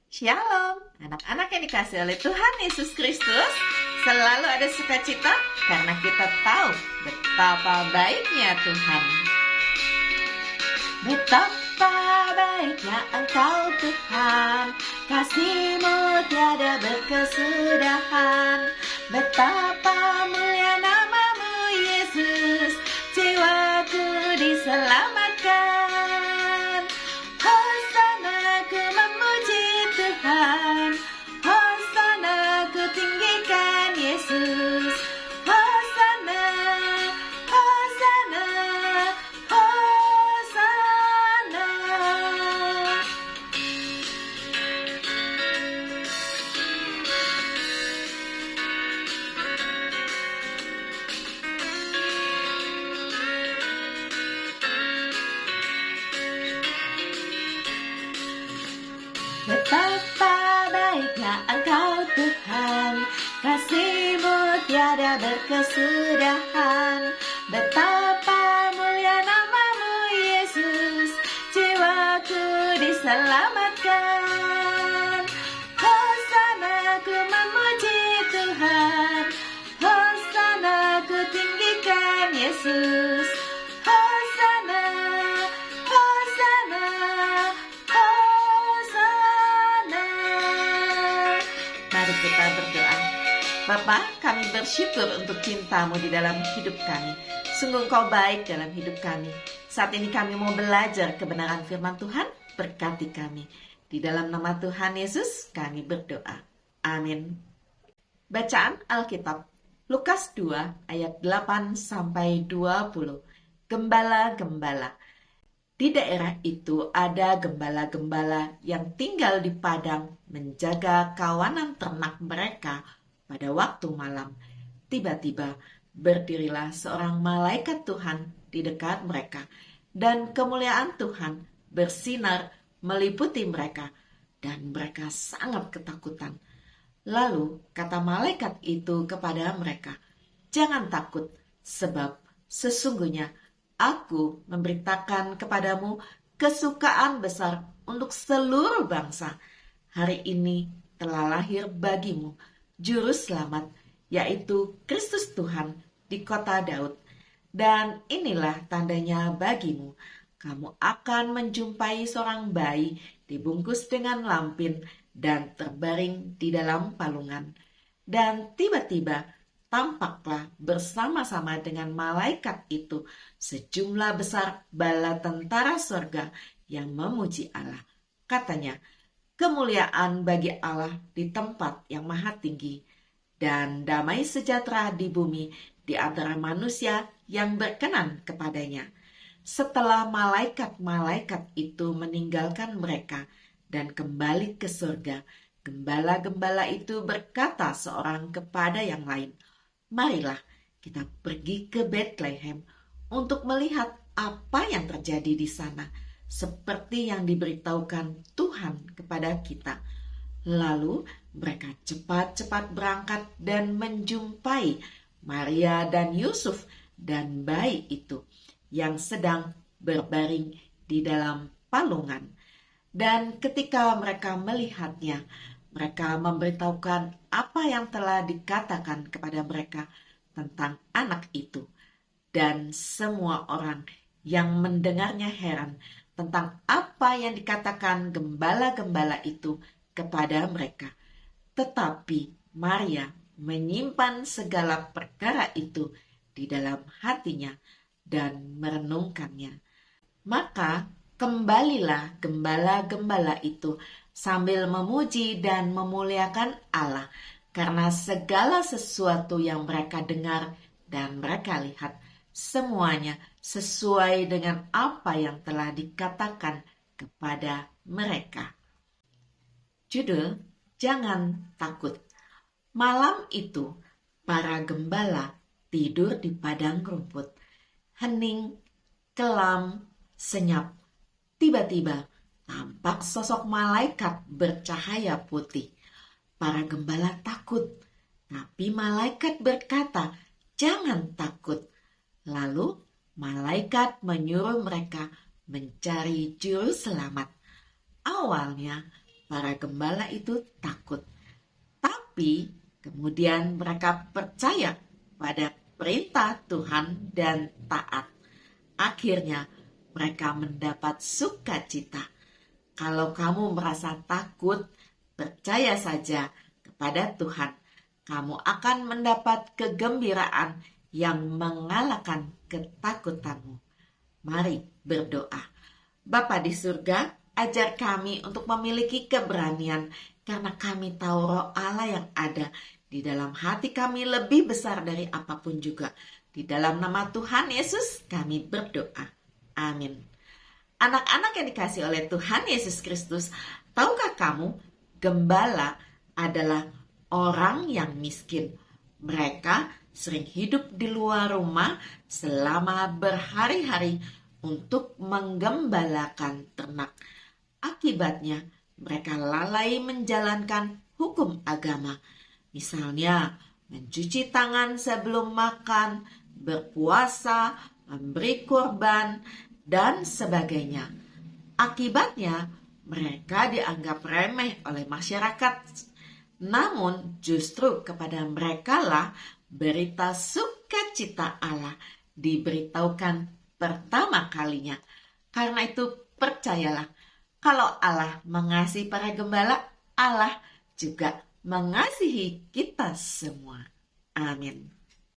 Shalom, anak-anak yang dikasih oleh Tuhan Yesus Kristus. Selalu ada sukacita karena kita tahu betapa baiknya Tuhan. Betapa baiknya Engkau Tuhan, kasih-Mu tiada berkesudahan. Betapa mulia nama-Mu Yesus, jiwaku diselamatkan. Hosana ku memuji Tuhan, Hosana ku tinggikan Yesus. Hosana, Hosana, Hosana. Betapa baiknya Engkau Tuhan, kasih-Mu tiada berkesudahan. Betapa mulia nama-Mu Yesus, jiwaku diselamatkan. Hosana ku memuji Tuhan, Hosana ku tinggikan Yesus. Hosana, Hosana, Hosana. Mari kita berdoa. Bapa, kami bersyukur untuk cinta-Mu di dalam hidup kami. Sungguh Engkau baik dalam hidup kami. Saat ini kami mau belajar kebenaran firman Tuhan, berkati kami. Di dalam nama Tuhan Yesus kami berdoa. Amin. Bacaan Alkitab, Lukas 2 ayat 8-20. Gembala-gembala. Di daerah itu ada gembala-gembala yang tinggal di padang menjaga kawanan ternak mereka pada waktu malam. Tiba-tiba berdirilah seorang malaikat Tuhan di dekat mereka, dan kemuliaan Tuhan bersinar meliputi mereka, dan mereka sangat ketakutan. Lalu kata malaikat itu kepada mereka, "Jangan takut, sebab sesungguhnya Aku memberitakan kepadamu kesukaan besar untuk seluruh bangsa. Hari ini telah lahir bagimu Juru Selamat, yaitu Kristus Tuhan di kota Daud. Dan inilah tandanya bagimu. Kamu akan menjumpai seorang bayi dibungkus dengan lampin dan terbaring di dalam palungan." Dan tiba-tiba tampaklah bersama-sama dengan malaikat itu sejumlah besar bala tentara sorga yang memuji Allah. Katanya, "Kemuliaan bagi Allah di tempat yang maha tinggi, dan damai sejahtera di bumi di antara manusia yang berkenan kepadanya." Setelah malaikat-malaikat itu meninggalkan mereka dan kembali ke surga, gembala-gembala itu berkata seorang kepada yang lain, "Marilah kita pergi ke Betlehem untuk melihat apa yang terjadi di sana, seperti yang diberitahukan Tuhan kepada kita." Lalu mereka cepat-cepat berangkat dan menjumpai Maria dan Yusuf dan bayi itu yang sedang berbaring di dalam palungan. Dan ketika mereka melihatnya, mereka memberitahukan apa yang telah dikatakan kepada mereka tentang anak itu. Dan semua orang yang mendengarnya heran tentang apa yang dikatakan gembala-gembala itu kepada mereka. Tetapi Maria menyimpan segala perkara itu di dalam hatinya dan merenungkannya. Maka kembalilah gembala-gembala itu sambil memuji dan memuliakan Allah karena segala sesuatu yang mereka dengar dan mereka lihat, semuanya sesuai dengan apa yang telah dikatakan kepada mereka. Judul, Jangan Takut. Malam itu, para gembala tidur di padang rumput. Hening, kelam, senyap. Tiba-tiba, tampak sosok malaikat bercahaya putih. Para gembala takut, tapi malaikat berkata, "Jangan takut." Lalu malaikat menyuruh mereka mencari juru selamat. Awalnya para gembala itu takut. Tapi kemudian mereka percaya pada perintah Tuhan dan taat. Akhirnya mereka mendapat sukacita. Kalau kamu merasa takut, percaya saja kepada Tuhan. Kamu akan mendapat kegembiraan yang mengalahkan ketakutanmu. Mari berdoa. Bapa di surga, ajar kami untuk memiliki keberanian karena kami tahu Roh Allah yang ada di dalam hati kami lebih besar dari apapun juga. Di dalam nama Tuhan Yesus kami berdoa. Amin. Anak-anak yang dikasihi oleh Tuhan Yesus Kristus, tahukah kamu gembala adalah orang yang miskin? Mereka sering hidup di luar rumah selama berhari-hari untuk menggembalakan ternak. Akibatnya, mereka lalai menjalankan hukum agama. Misalnya, mencuci tangan sebelum makan, berpuasa, memberi kurban, dan sebagainya. Akibatnya, mereka dianggap remeh oleh masyarakat. Namun, justru kepada merekalah berita sukacita Allah diberitahukan pertama kalinya. Karena itu, percayalah, kalau Allah mengasihi para gembala, Allah juga mengasihi kita semua. Amin.